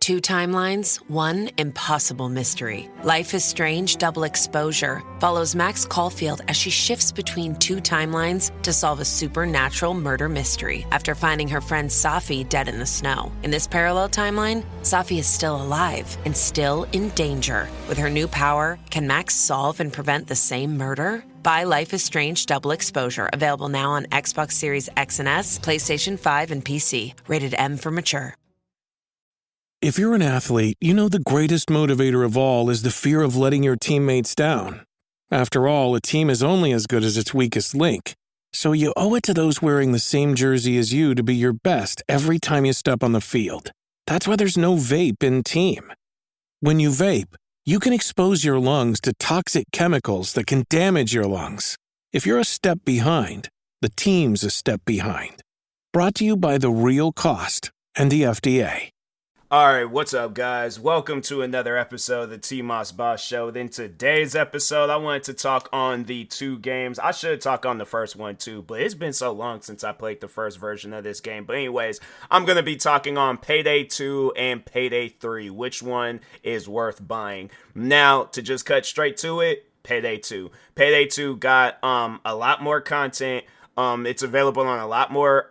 Two timelines, one impossible mystery. Life is Strange Double Exposure follows Max Caulfield as she shifts between two timelines to solve a supernatural murder mystery after finding her friend Safi dead in the snow. In this parallel timeline, Safi is still alive and still in danger. With her new power, can Max solve and prevent the same murder? Buy Life is Strange Double Exposure, available now on Xbox Series X and S, PlayStation 5, and PC. Rated M for mature. If you're an athlete, you know the greatest motivator of all is the fear of letting your teammates down. After all, a team is only as good as its weakest link. So you owe it to those wearing the same jersey as you to be your best every time you step on the field. That's why there's no vape in team. When you vape, you can expose your lungs to toxic chemicals that can damage your lungs. If you're a step behind, the team's a step behind. Brought to you by The Real Cost and the FDA. Alright, what's up guys? Welcome to another episode of the TMossBoss Show. In today's episode, I wanted to talk on the two games. I should talk on the first one too, but it's been so long since I played the first version of this game. But anyways, I'm going to be talking on Payday 2 and Payday 3. Which one is worth buying? Now, to just cut straight to it, Payday 2. Payday 2 got a lot more content. It's available on a lot more,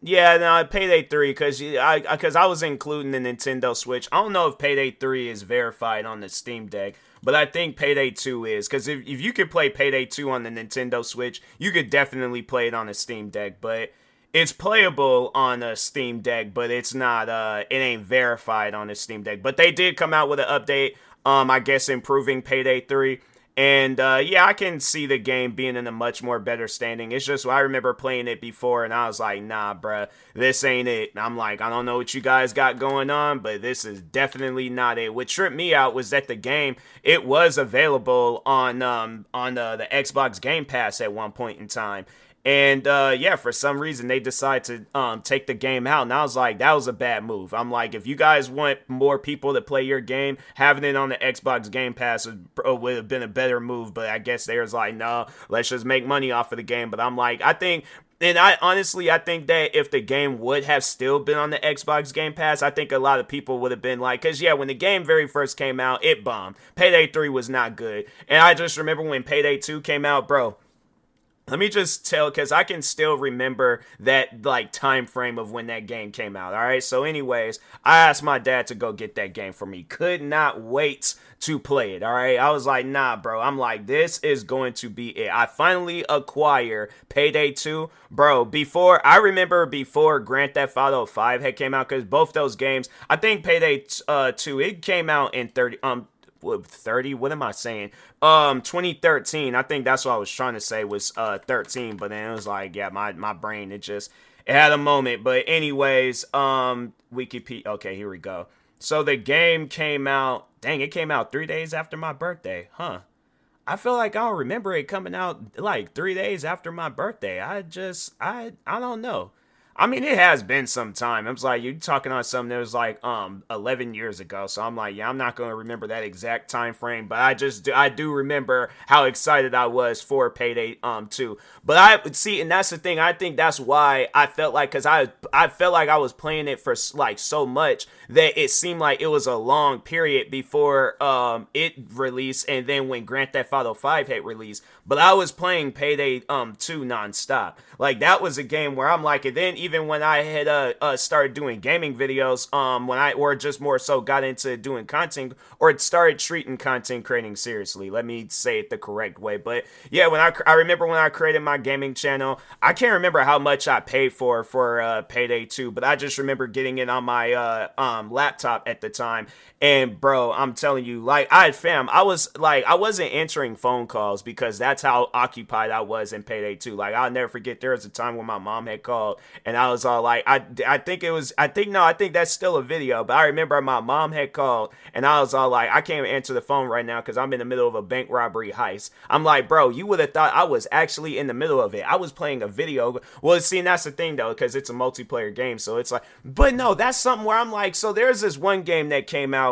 Payday 3, because I was including the Nintendo Switch. I don't know if Payday 3 is verified on the Steam Deck, but I think Payday 2 is, because if you could play Payday 2 on the Nintendo Switch, you could definitely play it on a Steam Deck, but it's playable on a Steam Deck, but it's not, it ain't verified on a Steam Deck. But they did come out with an update, I guess improving Payday 3. And, I can see the game being in a much more better standing. It's just, I remember playing it before, and I was like, nah, bruh, this ain't it. And I'm like, I don't know what you guys got going on, but this is definitely not it. What tripped me out was that the game, it was available on the Xbox Game Pass at one point in time. And, for some reason, they decided to take the game out. And I was like, that was a bad move. I'm like, if you guys want more people to play your game, having it on the Xbox Game Pass would have been a better move. But I guess they was like, no, let's just make money off of the game. But I'm like, I think that if the game would have still been on the Xbox Game Pass, I think a lot of people would have been like, because, when the game very first came out, it bombed. Payday 3 was not good. And I just remember when Payday 2 came out, bro. Let me just tell, because I can still remember that, time frame of when that game came out, all right? So, anyways, I asked my dad to go get that game for me. Could not wait to play it, all right? I was like, nah, bro. I'm like, this is going to be it. I finally acquire Payday 2. Bro, before Grand Theft Auto 5 had came out, because both those games, I think Payday 2, it came out in 2013. I think that's what I was trying to say was 13, but then it was like, my brain, it had a moment. But anyways, Wikipedia, okay, here we go. So the game came out, it came out 3 days after my birthday, huh? I feel like I don't remember it coming out 3 days after my birthday. I don't know. I mean, it has been some time. I was like, you're talking on something that was 11 years ago. So I'm like, I'm not going to remember that exact time frame. But I do remember how excited I was for Payday 2. But and that's the thing. I think that's why I felt like, because I felt like I was playing it for so much that it seemed like it was a long period before it released. And then when Grand Theft Auto 5 had released. But I was playing Payday 2 nonstop. That was a game where I'm like, and then even when I had started doing gaming videos, or just more so got into doing content, or started treating content creating seriously. Let me say it the correct way. But yeah, when I remember when I created my gaming channel, I can't remember how much I paid for Payday 2, but I just remember getting it on my laptop at the time. And bro, I'm telling you, I wasn't answering phone calls because that's how occupied I was in Payday 2. I'll never forget, there was a time when my mom had called and I was all like, I think that's still a video, but I remember my mom had called and I was all like, I can't answer the phone right now because I'm in the middle of a bank robbery heist. I'm like, bro, you would have thought I was actually in the middle of it. I was playing a video. Well, see, and that's the thing though, because it's a multiplayer game. So it's like, but no, that's something where I'm like, so there's this one game that came out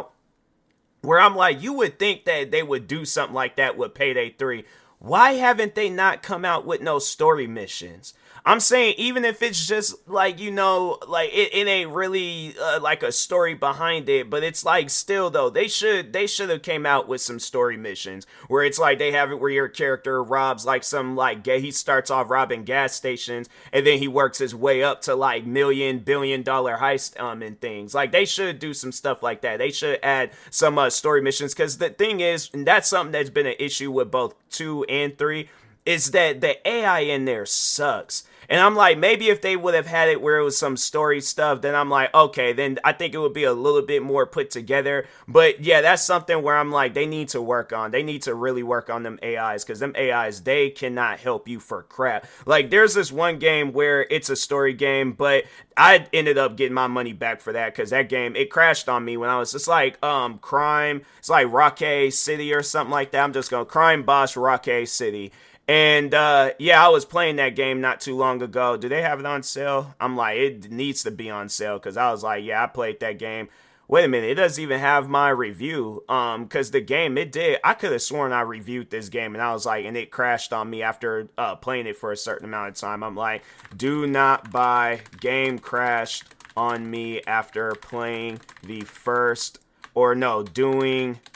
where I'm like, you would think that they would do something like that with Payday 3. Why haven't they not come out with no story missions? I'm saying even if it's just like, like it ain't really like a story behind it, but it's like still though they should have came out with some story missions where it's like they have it where your character robs like some like he starts off robbing gas stations and then he works his way up to like $1 billion heist and things. Like they should do some stuff like that. They should add some story missions, because the thing is, and that's something that's been an issue with both 2 and 3, is that the AI in there sucks. And I'm like, maybe if they would have had it where it was some story stuff, then I'm like, okay, then I think it would be a little bit more put together. But yeah, that's something where I'm like, they need to work on. They need to really work on them AIs, because them AIs, they cannot help you for crap. Like, there's this one game where it's a story game, but I ended up getting my money back for that, because that game, it crashed on me when I was just like, crime, it's like Rocky City or something like that. I'm just going Crime Boss Rocky City. And yeah, I was playing that game not too long ago. Do they have it on sale? I'm like, it needs to be on sale, because I was like, yeah, I played that game. Wait a minute, it doesn't even have my review. Because the game, it did. I could have sworn I reviewed this game, and I was like, and it crashed on me after playing it for a certain amount of time. I'm like, do not buy. Game crashed on me after playing the first, or no,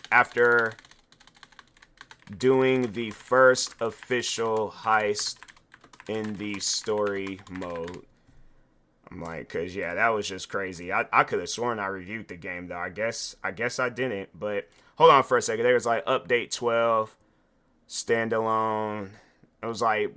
after doing the first official heist in the story mode. I'm like, cause yeah, that was just crazy. I could have sworn I reviewed the game though. I guess I didn't. But hold on for a second. There was like update 12, standalone. It was like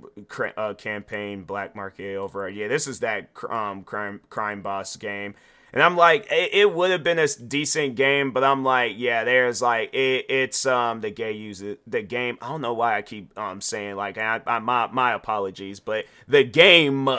campaign black market over. Yeah, this is that crime boss game. And I'm like, it would have been a decent game, but I'm like, yeah, there's like, it's the game. I don't know why I keep saying like, my apologies, but the game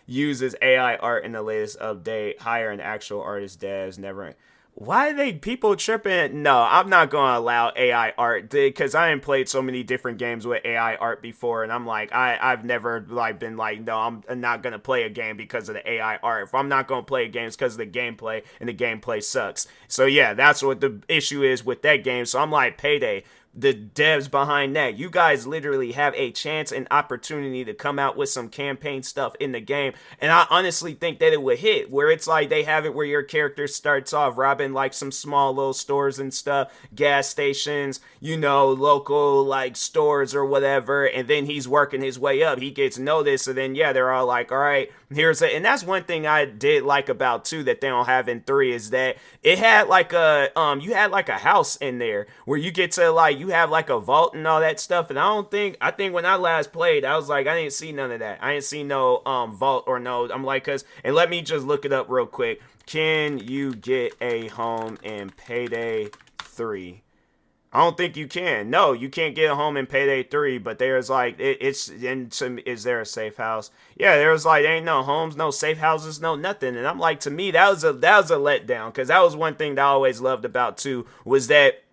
uses AI art in the latest update. Hire an actual artist devs. Never. Why are they people tripping? No, I'm not going to allow AI art, because I ain't played so many different games with AI art before, and I'm like, I've never like been like, no, I'm not going to play a game because of the AI art. If I'm not going to play a game, it's because of the gameplay, and the gameplay sucks. So yeah, that's what the issue is with that game. So I'm like, Payday, the devs behind that, you guys literally have a chance and opportunity to come out with some campaign stuff in the game, and I honestly think that it would hit, where it's like they have it where your character starts off robbing like some small little stores and stuff, gas stations, local like stores or whatever, and then he's working his way up, he gets noticed, and then yeah, they're all like, all right, and that's one thing I did like about 2 that they don't have in 3, is that it had like you had like a house in there where you get to like, you have like a vault and all that stuff, and I think when I last played, I was like, I didn't see none of that. I didn't see no vault or no, I'm like, and let me just look it up real quick. Can you get a home in Payday 3? I don't think you can. No, you can't get a home in Payday 3, but there's like, is there a safe house? Yeah, there's like, ain't no homes, no safe houses, no nothing. And I'm like, to me, that was a letdown, because that was one thing that I always loved about 2, was that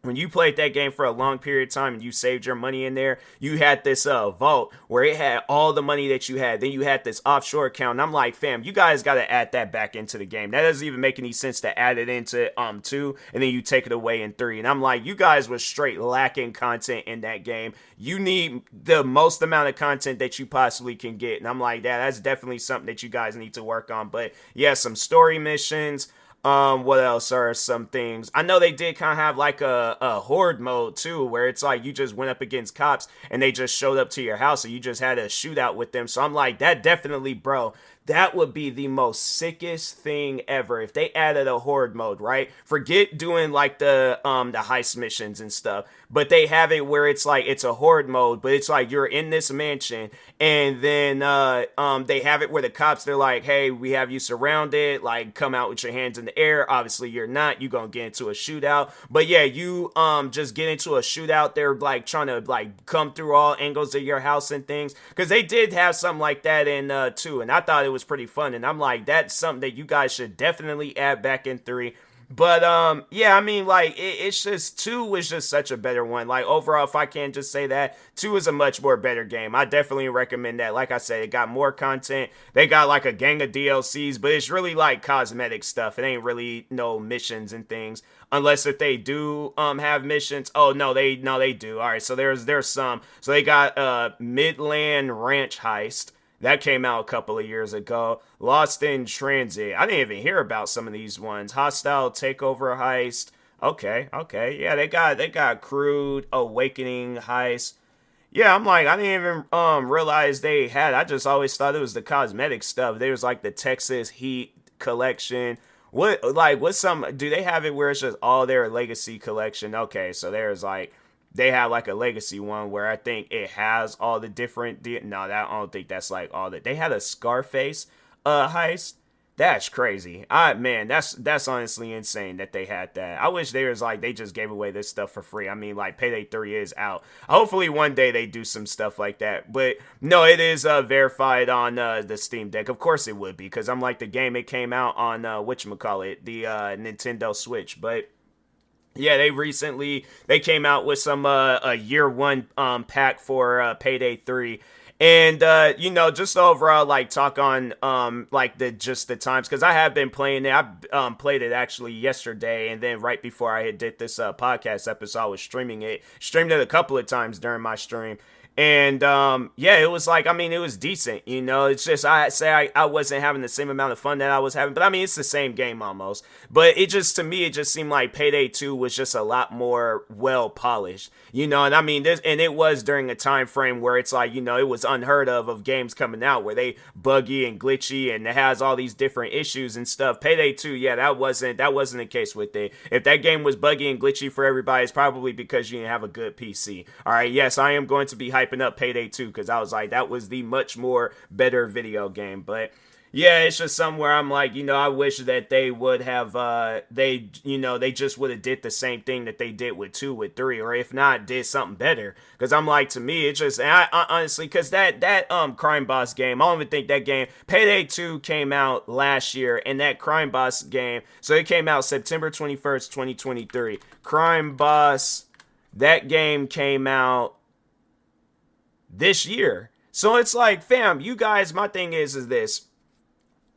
when you played that game for a long period of time and you saved your money in there, you had this vault where it had all the money that you had. Then you had this offshore account. And I'm like, fam, you guys got to add that back into the game. That doesn't even make any sense to add it into 2 and then you take it away in 3. And I'm like, you guys were straight lacking content in that game. You need the most amount of content that you possibly can get. And I'm like, that's definitely something that you guys need to work on. But yeah, some story missions. What else are some things? I know they did kind of have like a horde mode too, where it's like you just went up against cops and they just showed up to your house and you just had a shootout with them. So I'm like, that definitely, bro, that would be the most sickest thing ever if they added a horde mode, right? Forget doing like the heist missions and stuff, but they have it where it's like it's a horde mode, but it's like you're in this mansion, and then they have it where the cops, they're like, hey, we have you surrounded, like come out with your hands in the air. Obviously you're not, you gonna get into a shootout, but yeah, you just get into a shootout. They're like trying to like come through all angles of your house and things, because they did have something like that in 2, and I thought it was pretty fun, and I'm like, that's something that you guys should definitely add back in 3. But yeah, I mean, like it's just 2 was just such a better one. Like overall, if I can just say that 2 is a much more better game. I definitely recommend that. Like I said, it got more content. They got like a gang of DLCs, but it's really like cosmetic stuff. It ain't really no missions and things, unless if they do have missions. Oh no, they do. All right, so there's some. So they got Midland Ranch Heist. That came out a couple of years ago. Lost in Transit. I didn't even hear about some of these ones. Hostile Takeover Heist. Okay. Yeah, they got Crude Awakening Heist. Yeah, I'm like, I didn't even realize they had. I just always thought it was the cosmetic stuff. There was like the Texas Heat collection. What's some, do they have it where it's just all their legacy collection? Okay, so there's like, they have like a legacy one where I think it has all the different, no, that, I don't think that's like all that. They had a Scarface heist. That's crazy. Man, that's honestly insane that they had that. I wish they was like, they just gave away this stuff for free. I mean, like, Payday 3 is out. Hopefully one day they do some stuff like that. But no, it is verified on the Steam Deck. Of course it would be, because I'm like, the game, it came out on whatchamacallit, the Nintendo Switch. But yeah, they came out with some a year one pack for Payday 3. And just overall, like, talk on like the times, because I have been playing it. I played it actually yesterday, and then right before I did this podcast episode, I was streamed it a couple of times during my stream. And yeah, it was like, I mean, it was decent, it's just, I wasn't having the same amount of fun that I was having, but I mean, it's the same game almost. But to me, it just seemed like Payday 2 was just a lot more well polished, and I mean, and it was during a time frame where it's like, it was unheard of games coming out where they buggy and glitchy and it has all these different issues and stuff. Payday 2, yeah, that wasn't the case with it. If that game was buggy and glitchy for everybody, it's probably because you didn't have a good PC. All right, yes, I am going to be hyping up Payday 2 because I was like, that was the much more better video game. But yeah, it's just somewhere I'm like, I wish that they would have they just would have did the same thing that they did with 2, with 3, or if not, did something better. Because I'm like, to me, it just, and I honestly, because that Crime Boss game, I don't even think that game, Payday 2 came out last year, and that Crime Boss game, so it came out September 21st, 2023. Crime Boss, that game came out this year. So it's like, fam, you guys, my thing is this.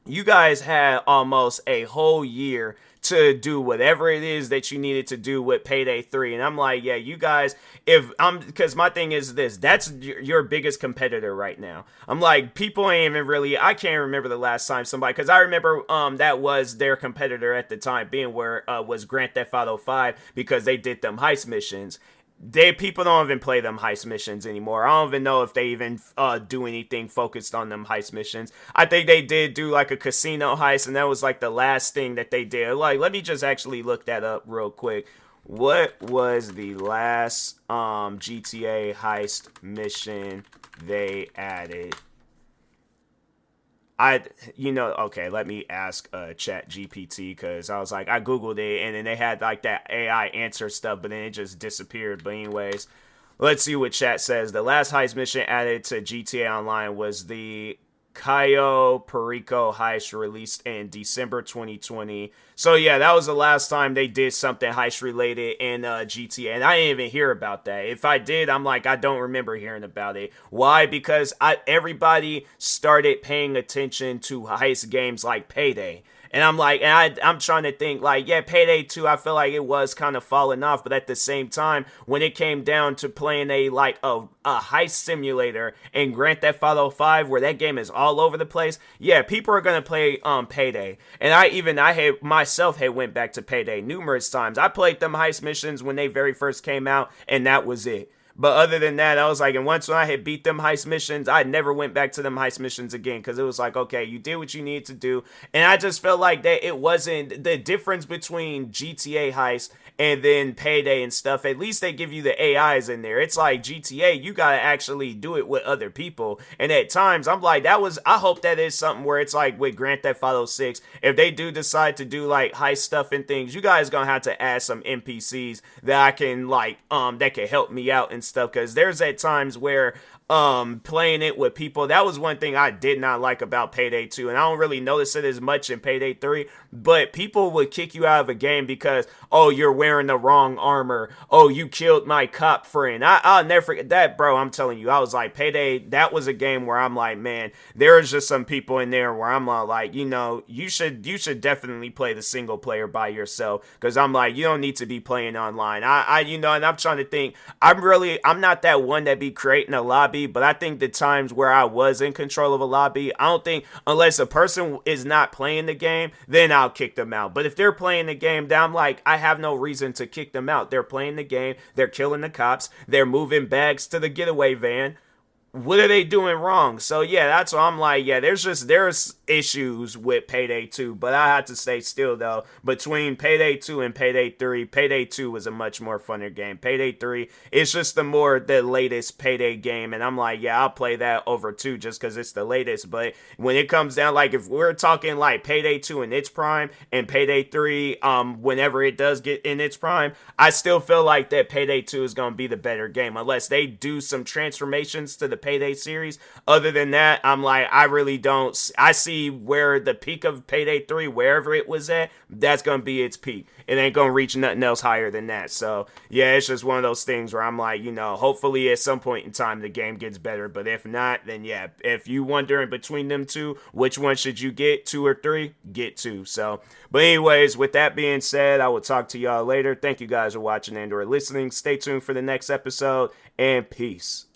You guys had almost a whole year to do whatever it is that you needed to do with Payday 3. And I'm like, yeah, you guys, because my thing is this, that's your biggest competitor right now. I'm like, people ain't even really, I can't remember the last time somebody, because I remember that was their competitor at the time being where was Grand Theft Auto 5, because they did them heist missions. People don't even play them heist missions anymore. I don't even know if they even do anything focused on them heist missions. I think they did do like a casino heist, and that was like the last thing that they did. Like, let me just actually look that up real quick. What was the last GTA heist mission they added? Okay, let me ask Chat GPT, because I was like, I Googled it, and then they had like that AI answer stuff, but then it just disappeared. But anyways, let's see what Chat says. The last heist mission added to GTA Online was the Cayo Perico heist, released in December 2020. So yeah, that was the last time they did something heist related in GTA, and I didn't even hear about that. If I did, I'm like, I don't remember hearing about it. Why? Because everybody started paying attention to heist games like Payday. And I'm like, and I'm trying to think, like, yeah, Payday 2, I feel like it was kind of falling off, but at the same time, when it came down to playing a heist simulator in Grand Theft Auto 5, where that game is all over the place, yeah, people are gonna play Payday. And I had myself went back to Payday numerous times. I played them heist missions when they very first came out, and that was it. But other than that, I was like, and once when I had beat them heist missions, I never went back to them heist missions again, because it was like, okay, you did what you needed to do. And I just felt like that it wasn't the difference between GTA heist and then Payday and stuff. At least they give you the AIs in there. It's like GTA, you gotta actually do it with other people. And at times, I'm like, I hope that is something where it's like with Grand Theft Auto 6, if they do decide to do like heist stuff and things, you guys gonna have to add some NPCs that I can that can help me out and stuff, because there's at times where playing it with people, that was one thing I did not like about Payday 2, and I don't really notice it as much in Payday 3, but people would kick you out of a game because, oh, you're wearing the wrong armor, oh, you killed my cop friend. I'll never forget that, bro. I'm telling you, I was like, Payday, that was a game where I'm like, man, there's just some people in there where I'm like, you should definitely play the single player by yourself, because I'm like, you don't need to be playing online. And I'm trying to think, I'm not that one that be creating a lobby lobby, but I think the times where I was in control of a lobby, I don't think, unless a person is not playing the game, then I'll kick them out. But if they're playing the game, then I'm like, I have no reason to kick them out. They're playing the game, they're killing the cops, they're moving bags to the getaway van. What are they doing wrong? So yeah, that's why I'm like, yeah, there's issues with Payday 2, but I have to say still though, between Payday 2 and Payday 3, Payday 2 was a much more funner game. Payday 3 is just the latest Payday game, and I'm like, yeah, I'll play that over 2 just because it's the latest. But when it comes down, like if we're talking like Payday 2 in its prime and Payday 3, whenever it does get in its prime, I still feel like that Payday 2 is going to be the better game unless they do some transformations to the Payday series. Other than that, I'm like, I really don't. I see where the peak of Payday 3, wherever it was at, that's going to be its peak. It ain't going to reach nothing else higher than that. So, yeah, it's just one of those things where I'm like, hopefully at some point in time the game gets better. But if not, then yeah, if you wondering between them two, which one should you get, 2 or 3? Get 2. So, but anyways, with that being said, I will talk to y'all later. Thank you guys for watching and or listening. Stay tuned for the next episode, and peace.